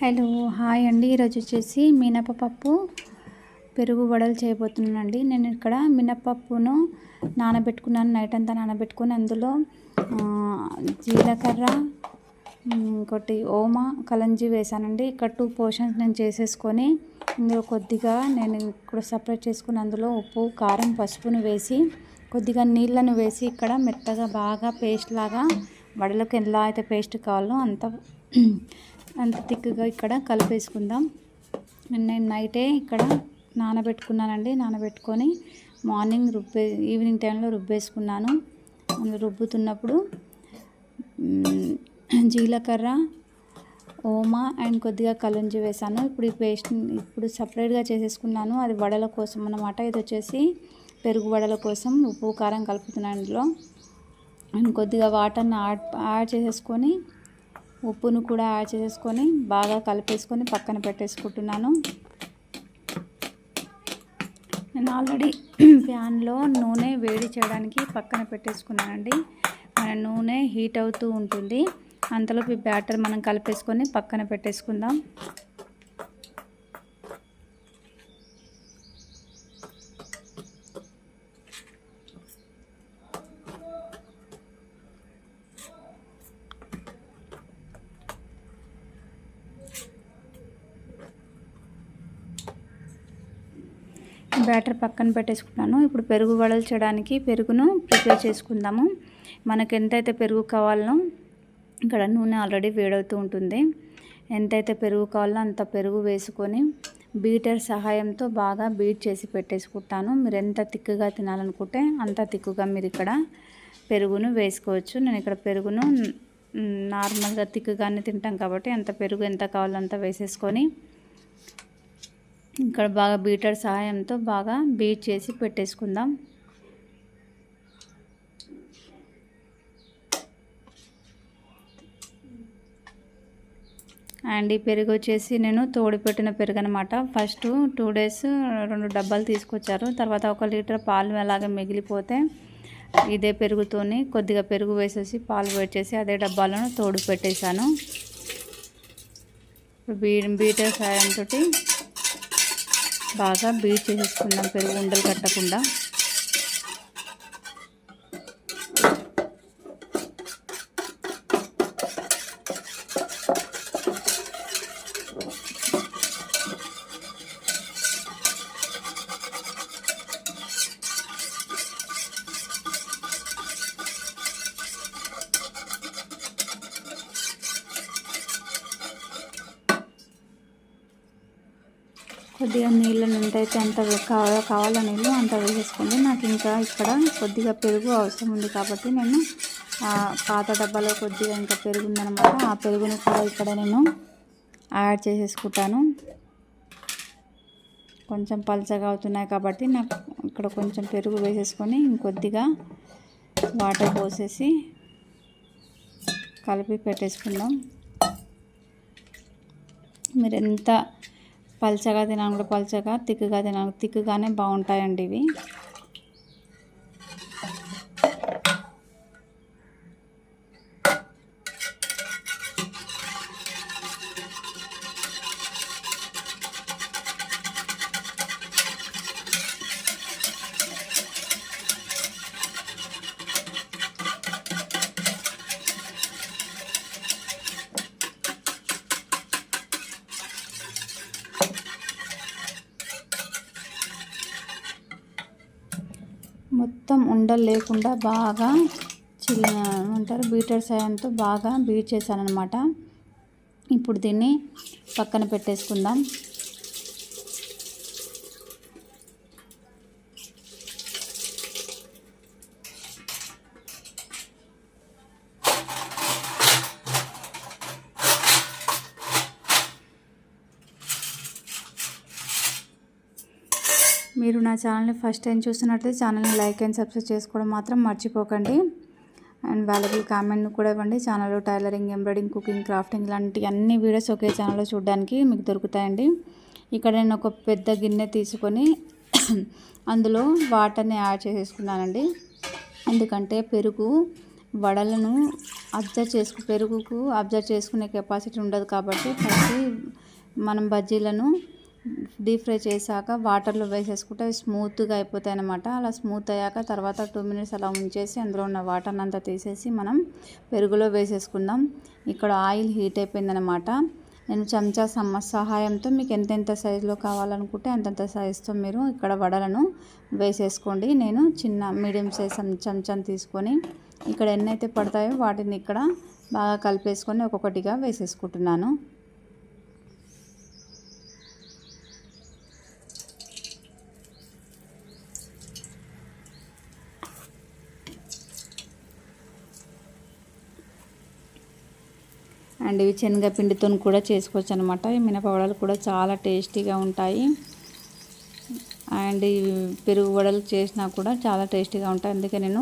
Hello hi అండి. ఈరోజు వచ్చేసి మినపప్పు పెరుగు వడలు చేయబోతున్నానండి. నేను ఇక్కడ మినపప్పును నానబెట్టుకున్నాను, నైట్ అంతా నానబెట్టుకొని అందులో జీలకర్ర, ఇంకోటి ఓమ, కలంజీ వేసానండి. ఇక్కడ 2 పోర్షన్స్ నేను చేసేసుకొని ఇందులో కొద్దిగా నేను ఇక్కడ సపరేట్ చేసుకుని అందులో ఉప్పు, కారం, పసుపును వేసి కొద్దిగా నీళ్ళను వేసి ఇక్కడ మెత్తగా బాగా పేస్ట్ లాగా వడలకు ఎలా అయితే పేస్ట్ కావాలో అంత థిక్గా ఇక్కడ కలిపేసుకుందాం. నేను నైటే ఇక్కడ నానబెట్టుకున్నానండి. నానబెట్టుకొని మార్నింగ్ ఈవినింగ్ టైంలో రుబ్బేసుకున్నాను. రుబ్బుతున్నప్పుడు జీలకర్ర, ఓమ అండ్ కొద్దిగా కలంజీ వేసాను. ఇప్పుడు ఈ పేస్ట్ ఇప్పుడు సపరేట్గా చేసేసుకున్నాను. అది వడల కోసం అన్నమాట. ఇది వచ్చేసి పెరుగు వడల కోసం ఉప్పు, కారం కలుపుతున్నాను. ఇందులో అండ్ కొద్దిగా వాటర్ని యాడ్ చేసేసుకొని ఉప్పును కూడా యాడ్ చేసేసుకొని బాగా కలిపేసుకొని పక్కన పెట్టేసుకుంటున్నాను. నేను ఆల్రెడీ ప్యాన్లో నూనె వేడి చేయడానికి పక్కన పెట్టేసుకున్నానండి. మన నూనె హీట్ అవుతూ ఉంటుంది. అంతలోపు బ్యాటర్ మనం కలిపేసుకొని పక్కన పెట్టేసుకుందాం. బ్యాటర్ పక్కన పెట్టేసుకున్నాను. ఇప్పుడు పెరుగు వడలు చేయడానికి పెరుగును ప్రిపేర్ చేసుకుందాము. మనకు ఎంతైతే పెరుగు కావాలో ఇక్కడ నూనె ఆల్రెడీ వేడవుతూ ఉంటుంది. ఎంతైతే పెరుగు కావాలో అంత పెరుగు వేసుకొని బీటర్ సహాయంతో బాగా బీట్ చేసి పెట్టేసుకుంటాను. మీరు ఎంత తిక్కుగా తినాలనుకుంటే అంత తిక్కుగా మీరు ఇక్కడ పెరుగును వేసుకోవచ్చు. నేను ఇక్కడ పెరుగును నార్మల్గా తిక్కుగానే తింటాం కాబట్టి అంత పెరుగు ఎంత కావాలో అంత వేసేసుకొని ఇక్కడ బాగా బీటర్ సహాయంతో బాగా బీట్ చేసి పెట్టేసుకుందాం. అండ్ ఈ పెరుగు వచ్చేసి నేను తోడిపెట్టిన పెరుగు అనమాట. ఫస్ట్ 2 days 2 డబ్బాలు తీసుకొచ్చారు. తర్వాత 1 లీటర్ పాలు అలాగే మిగిలిపోతే ఇదే పెరుగుతోని కొద్దిగా పెరుగు వేసేసి పాలు వేడి చేసి అదే డబ్బాలను తోడు పెట్టేశాను. బీటర్ సహాయంతో బాగా బీట్ చేసేసుకుందాం పెరుగు ఉండలు కట్టకుండా. కొద్దిగా నీళ్ళని ఎంతైతే అంత కావాలో నీళ్ళు అంత వేసేసుకోండి. నాకు ఇంకా ఇక్కడ కొద్దిగా పెరుగు అవసరం ఉంది కాబట్టి నేను పాత డబ్బాలో కొద్దిగా ఇంకా పెరుగు ఉందన్నమాట. ఆ పెరుగుని కూడా ఇక్కడ నేను యాడ్ చేసేసుకుంటాను. కొంచెం పల్చగా అవుతున్నాయి కాబట్టి నాకు ఇక్కడ కొంచెం పెరుగు వేసేసుకొని ఇంకొద్దిగా వాటర్ పోసేసి కలిపి పెట్టేసుకుందాం. మీరు ఎంత పల్చగా తినాలి కూడా పల్చగా, తిక్కుగా తినాలి తిక్కుగానే బాగుంటాయండి ఇవి. మొత్తం ఉండలు లేకుండా బాగా అంటారు బీటర్ సాయంతో బాగా బీట్ చేశాను అనమాట. ఇప్పుడు దీన్ని పక్కన పెట్టేసుకుందాం. మీరు నా ఛానల్ని ఫస్ట్ టైం చూస్తున్నట్లయితే ఛానల్ని లైక్ అండ్ సబ్స్క్రైబ్ చేసుకోవడం మాత్రం మర్చిపోకండి. అండ్ వాల్యుబుల్ కామెంట్ను కూడా ఇవ్వండి. ఛానల్లో టైలరింగ్, ఎంబ్రాయిడింగ్, కుకింగ్, క్రాఫ్టింగ్ లాంటి అన్ని వీడియోస్ ఒకే ఛానల్లో చూడడానికి మీకు దొరుకుతాయండి. ఇక్కడ నేను ఒక పెద్ద గిన్నె తీసుకొని అందులో వాటర్ని యాడ్ చేసేసుకున్నానండి. ఎందుకంటే పెరుగు వడలను పెరుగుకు అబ్జర్వ్ చేసుకునే కెపాసిటీ ఉండదు కాబట్టి ఫస్ట్ మనం బజ్జీలను డీప్ ఫ్రై చేశాక వాటర్లో వేసేసుకుంటే అవి స్మూత్గా అయిపోతాయి అన్నమాట. అలా స్మూత్ అయ్యాక తర్వాత 2 మినిట్స్ అలా ఉంచేసి అందులో ఉన్న వాటర్ని అంతా తీసేసి మనం పెరుగులో వేసేసుకుందాం. ఇక్కడ ఆయిల్ హీట్ అయిపోయిందనమాట. నేను చెంచా సహాయంతో మీకు ఎంతెంత సైజులో కావాలనుకుంటే అంతంత సైజుతో మీరు ఇక్కడ వడలను వేసేసుకోండి. నేను చిన్న మీడియం సైజ్ చెంచాను తీసుకొని ఇక్కడ ఎన్నైతే పడతాయో వాటిని ఇక్కడ బాగా కలిపేసుకొని ఒక్కొక్కటిగా వేసేసుకుంటున్నాను. అండ్ ఇవి శనగపిండితో కూడా చేసుకోవచ్చు అనమాట. ఈ మినపవడలు కూడా చాలా టేస్టీగా ఉంటాయి. అండ్ ఈ పెరుగు వడలు చేసినా కూడా చాలా టేస్టీగా ఉంటాయి. అందుకే నేను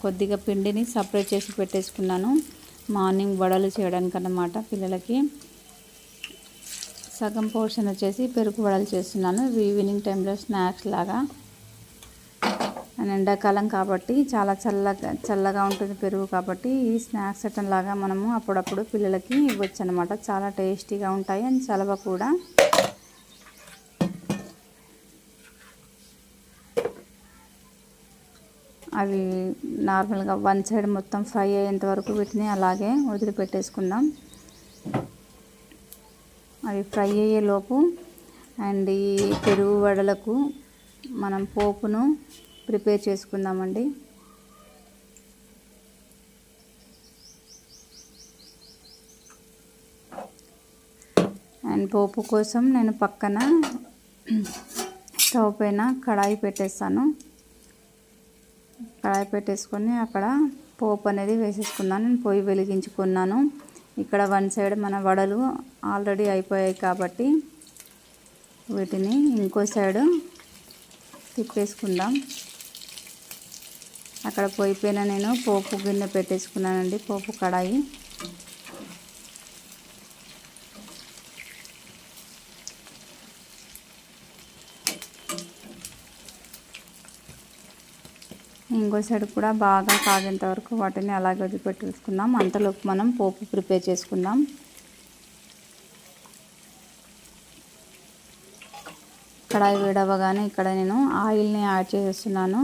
కొద్దిగా పిండిని సపరేట్ చేసి పెట్టేసుకున్నాను మార్నింగ్ వడలు చేయడానికి అన్నమాట. పిల్లలకి సగం పోర్షన్ వచ్చేసి పెరుగు వడలు చేస్తున్నాను. ఈవినింగ్ టైంలో స్నాక్స్ లాగా. అండ్ ఎండాకాలం కాబట్టి చాలా చల్లగా ఉంటుంది పెరుగు కాబట్టి ఈ స్నాక్స్ ఐటమ్ లాగా మనము అప్పుడప్పుడు పిల్లలకి ఇవ్వచ్చు అనమాట. చాలా టేస్టీగా ఉంటాయి అండ్ చలవ కూడా. అవి నార్మల్గా వన్ సైడ్ మొత్తం ఫ్రై అయ్యేంత వరకు వీటిని అలాగే వదిలిపెట్టేసుకుందాం. అవి ఫ్రై అయ్యేలోపు అండ్ ఈ పెరుగు వడలకు మనం పోపును ప్రిపేర్ చేసుకుందామండి. అండ్ పోపు కోసం నేను పక్కన స్టవ్ పైన కడాయి పెట్టేస్తాను. కడాయి పెట్టేసుకొని అక్కడ పోపు అనేది వేసేసుకున్నాను. నేను పొయ్యి వెలిగించుకున్నాను. ఇక్కడ వన్ సైడ్ మన వడలు ఆల్రెడీ అయిపోయాయి కాబట్టి వీటిని ఇంకో సైడు తిప్పేసుకుందాం. అక్కడ పొయ్యి పైన నేను పోపు గిన్నె పెట్టేసుకున్నానండి, పోపు కడాయి. ఇంకో సైడ్ కూడా బాగా కాగేంత వరకు వాటిని అలాగే వదిలిపెట్టేసుకుందాం. అంతలోపు మనం పోపు ప్రిపేర్ చేసుకుందాం. కడాయి వేడవగానే ఇక్కడ నేను ఆయిల్ని యాడ్ చేస్తున్నాను.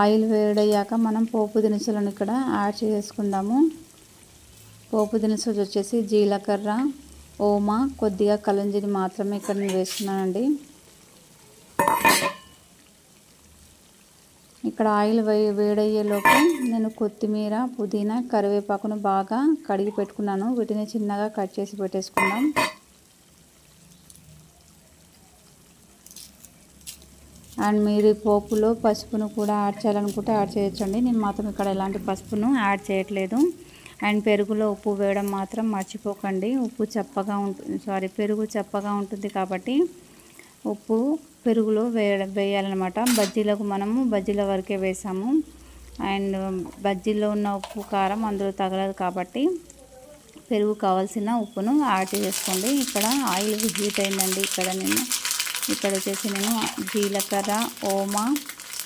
ఆయిల్ వేడయ్యాక మనం పోపు దినుసులను ఇక్కడ యాడ్ చేసుకుందాము. పోపు దినుసులు వచ్చేసి జీలకర్ర, ఓమా, కొద్దిగా కలంజిని మాత్రమే ఇక్కడ నేను వేస్తున్నానండి. ఇక్కడ ఆయిల్ వేడయ్యేలోపు నేను కొత్తిమీర, పుదీనా, కరివేపాకును బాగా కడిగి పెట్టుకున్నాను. వీటిని చిన్నగా కట్ చేసి పెట్టేసుకుందాం. అండ్ మీరు పోపులో పసుపును కూడా యాడ్ చేయాలనుకుంటే యాడ్ చేయొచ్చండి. నేను మాత్రం ఇక్కడ ఎలాంటి పసుపును యాడ్ చేయట్లేదు. అండ్ పెరుగులో ఉప్పు వేయడం మాత్రం మర్చిపోకండి. పెరుగు చప్పగా ఉంటుంది కాబట్టి ఉప్పు పెరుగులో వేయాలన్నమాట. బజ్జీలకు మనము బజ్జీల వరకే వేసాము. అండ్ బజ్జీలో ఉన్న ఉప్పు కారం అందులో తగలదు కాబట్టి పెరుగు కావాల్సిన ఉప్పును యాడ్ చేసుకోండి. ఇక్కడ ఆయిల్ హీట్ అయిందండి. ఇక్కడ వచ్చేసి నేను జీలకర్ర, ఓమా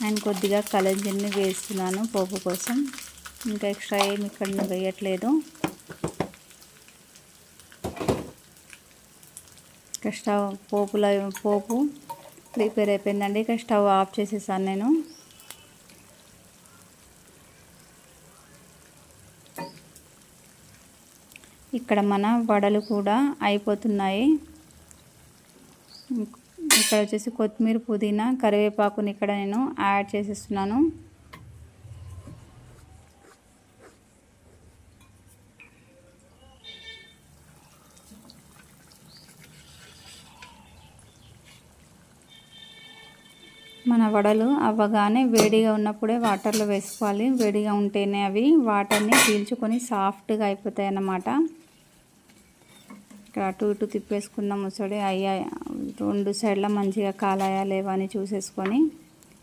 అండ్ కొద్దిగా కలంజిని వేస్తున్నాను పోపు కోసం. ఇంకా ఎక్స్ట్రా ఏమి ఇక్కడ నేను వేయట్లేదు. పోపు ప్రిపేర్ అయిపోయిందండి. ఇక స్టవ్ ఆఫ్ చేసేసాను నేను. ఇక్కడ మన వడలు కూడా అయిపోతున్నాయి. ఇక్కడ వచ్చేసి కొత్తిమీర, పుదీనా, కరివేపాకుని ఇక్కడ నేను యాడ్ చేసేస్తున్నాను. మన వడలు అవ్వగానే వేడిగా ఉన్నప్పుడే వాటర్లో వేసుకోవాలి. వేడిగా ఉంటేనే అవి వాటర్ని పీల్చుకొని సాఫ్ట్గా అయిపోతాయి అన్నమాట. ఇక్కడ అటు ఇటు తిప్పేసుకుందాం. ముసడి రెండు సైడ్ల మంచిగా కాలాయా లేవా అని చూసేసుకొని,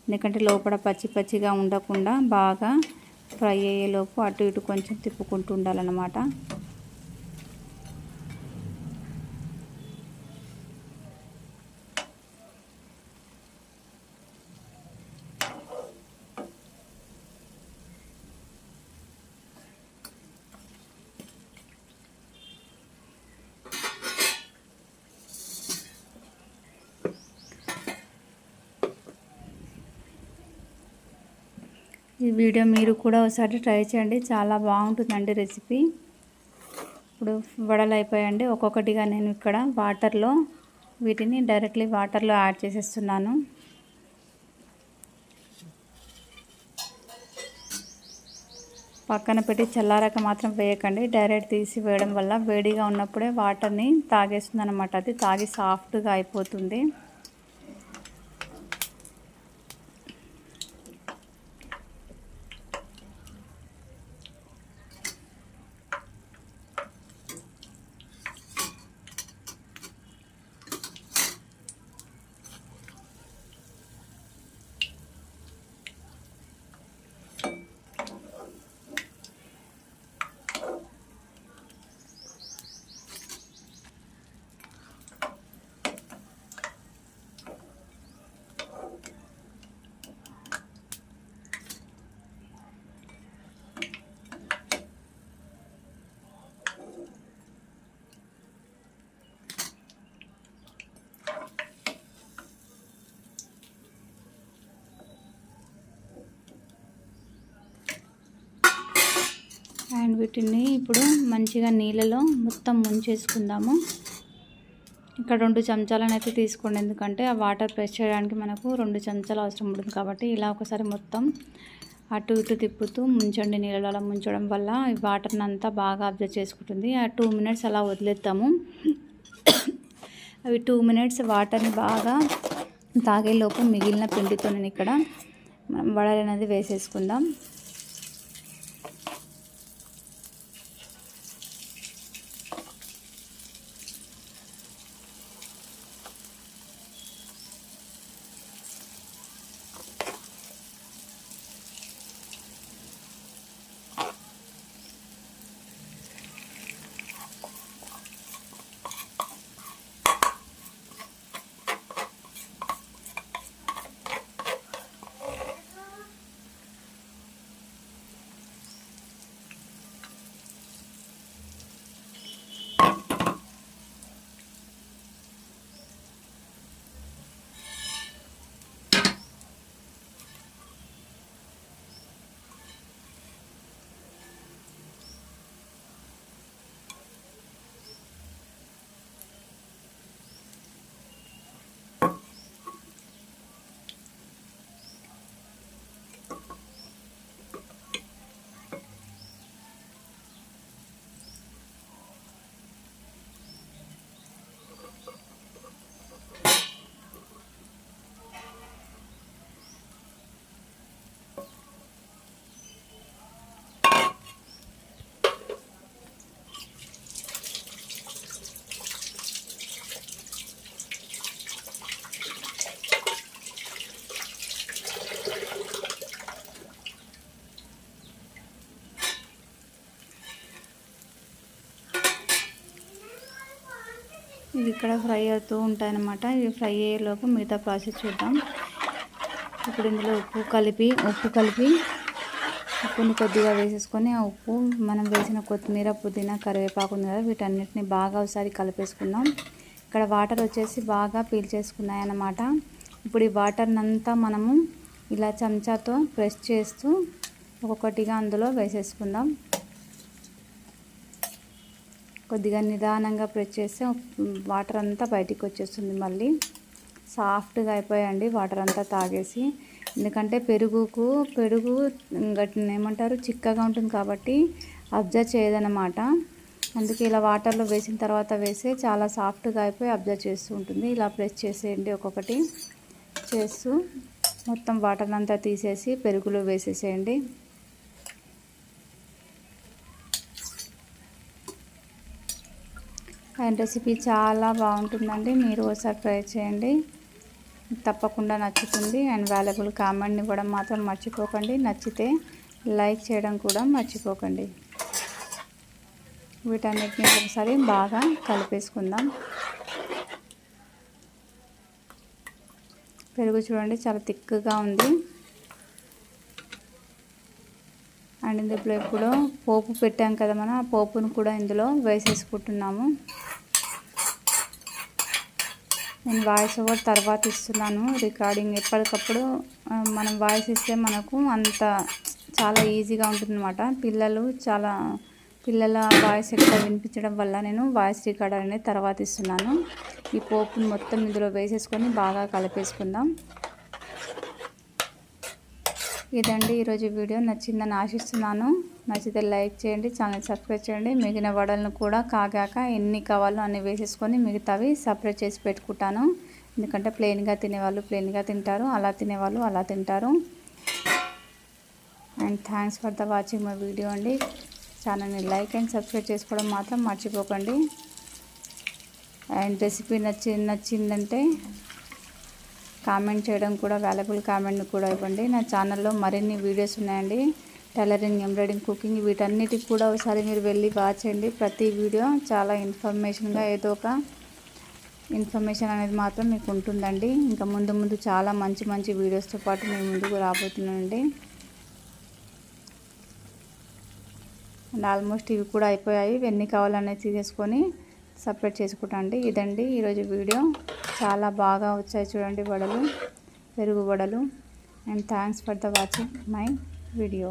ఎందుకంటే లోపల పచ్చిగా ఉండకుండా బాగా ఫ్రై అయ్యేలోపు అటు ఇటు కొంచెం తిప్పుకుంటూ ఉండాలన్నమాట. ఈ వీడియో మీరు కూడా ఒకసారి ట్రై చేయండి, చాలా బాగుంటుందండి రెసిపీ. ఇప్పుడు వడలు అయిపోయాయండి. ఒక్కొక్కటిగా నేను ఇక్కడ వాటర్లో వీటిని డైరెక్ట్లీ వాటర్లో యాడ్ చేసేస్తున్నాను. పక్కన పెట్టి చల్లారాక మాత్రం వేయకండి. డైరెక్ట్ తీసి వేయడం వల్ల వేడిగా ఉన్నప్పుడే వాటర్ని తాగేస్తుంది అన్నమాట. అది తాగి సాఫ్ట్గా అయిపోతుంది. అండ్ వీటిని ఇప్పుడు మంచిగా నీళ్ళలో మొత్తం ముంచేసుకుందాము. ఇక్కడ 2 చెంచాలను అయితే తీసుకోండి, ఎందుకంటే ఆ వాటర్ ప్రెస్ చేయడానికి మనకు 2 చెంచాలు అవసరం ఉంటుంది. కాబట్టి ఇలా ఒకసారి మొత్తం అటు ఇటు తిప్పుతూ ముంచండి. నీళ్ళలో అలా ముంచడం వల్ల ఈ వాటర్ని అంతా బాగా అబ్జర్వ్ చేసుకుంటుంది. ఆ 2 మినిట్స్ అలా వదిలేద్దాము. అవి 2 మినిట్స్ వాటర్ని బాగా తాగేలోపు మిగిలిన పిండితో నేను ఇక్కడ వడలు అనేది వేసేసుకుందాం. ఇవి ఇక్కడ ఫ్రై అవుతూ ఉంటాయన్నమాట. ఇవి ఫ్రై అయ్యేలోపు మిగతా ప్రాసెస్ చూద్దాం. ఇప్పుడు ఇందులో ఉప్పు కలిపి ఉప్పుని కొద్దిగా వేసేసుకొని, ఆ ఉప్పు మనం వేసిన కొత్తిమీర, పుదీనా, కరివేపాకు ఉంది కదా, వీటన్నిటిని బాగా ఒకసారి కలిపేసుకుందాం. ఇక్కడ వాటర్ వచ్చేసి బాగా పీల్చేసుకున్నాయి అన్నమాట. ఇప్పుడు ఈ వాటర్ని అంతా మనము ఇలా చెంచాతో ప్రెస్ చేస్తూ ఒక్కొక్కటిగా అందులో వేసేసుకుందాం. కొద్దిగా నిదానంగా ప్రెస్ చేస్తే వాటర్ అంతా బయటికి వచ్చేస్తుంది. మళ్ళీ సాఫ్ట్గా అయిపోయాయండి వాటర్ అంతా తాగేసి. ఎందుకంటే పెరుగు ఏమంటారు, చిక్కగా ఉంటుంది కాబట్టి అబ్జర్వ్ చేయదన్నమాట. అందుకే ఇలా వాటర్లో వేసిన తర్వాత వేస్తే చాలా సాఫ్ట్గా అయిపోయి అబ్జర్వ్ చేస్తూ ఉంటుంది. ఇలా ప్రెస్ చేసేయండి, ఒక్కొక్కటి చేస్తూ మొత్తం వాటర్ అంతా తీసేసి పెరుగులో వేసేసేయండి. అండ్ రెసిపీ చాలా బాగుంటుందండి, మీరు ఒకసారి ట్రై చేయండి, తప్పకుండా నచ్చుతుంది. అండ్ వాల్యుబుల్ కామెంట్ని ఇవ్వడం మాత్రం మర్చిపోకండి. నచ్చితే లైక్ చేయడం కూడా మర్చిపోకండి. వీటన్నిటిని ఒకసారి బాగా కలిపేసుకుందాం. పెరుగు చూడండి చాలా థిక్గా ఉంది. అండ్ ఇందులో ఇప్పుడు పోపు పెట్టాం కదా మనం, ఆ పోపును కూడా ఇందులో వేసేసుకుంటున్నాము. నేను వాయిస్ ఓవర్ తర్వాత ఇస్తున్నాను రికార్డింగ్. ఎప్పటికప్పుడు మనం వాయిస్ ఇస్తే మనకు చాలా ఈజీగా ఉంటుందన్నమాట. పిల్లల వాయిస్ ఎక్కువ వినిపించడం వల్ల నేను వాయిస్ రికార్డర్ అనేది తర్వాత ఇస్తున్నాను. ఈ పోపును మొత్తం ఇందులో వేసేసుకొని బాగా కలిపేసుకుందాం. ఇదండి ఈరోజు వీడియో. నచ్చిందని ఆశిస్తున్నాను. నచ్చితే లైక్ చేయండి, ఛానల్ సబ్స్క్రైబ్ చేయండి. మిగిలిన వడలను కూడా కాగాక ఎన్ని కావాలో అన్ని వేసేసుకొని మిగతావి సపరేట్ చేసి పెట్టుకుంటాను. ఎందుకంటే ప్లెయిన్గా తినేవాళ్ళు ప్లెయిన్గా తింటారు, అలా తినేవాళ్ళు అలా తింటారు. And thanks for the watching my video అండి. ఛానల్ని లైక్ అండ్ సబ్స్క్రైబ్ చేసుకోవడం మాత్రం మర్చిపోకండి. అండ్ రెసిపీ నచ్చిందంటే కామెంట్ చేయడం కూడా, వాల్యుబుల్ కామెంట్ కూడా ఇవ్వండి. నా ఛానల్లో మరిన్ని వీడియోస్ ఉన్నాయండి. టైలరింగ్, ఎంబ్రాయిడింగ్, కుకింగ్ వీటన్నిటికి కూడా ఒకసారి మీరు వెళ్ళి వాచ్ చేయండి. ప్రతి వీడియో చాలా ఇన్ఫర్మేషన్గా ఏదో ఒక ఇన్ఫర్మేషన్ అనేది మాత్రం మీకు ఉంటుందండి. ఇంకా ముందు చాలా మంచి వీడియోస్తో పాటు మేము ముందుకు రాబోతున్నానండి. అండ్ ఆల్మోస్ట్ ఇవి కూడా అయిపోయాయి. ఎన్ని కావాలనేది తీసేసుకొని సపరేట్ చేసుకుంటాండి. ఇదండి ఈరోజు వీడియో. చాలా బాగా వచ్చాయి చూడండి వడలు, పెరుగు వడలు. And thanks for the watching my video.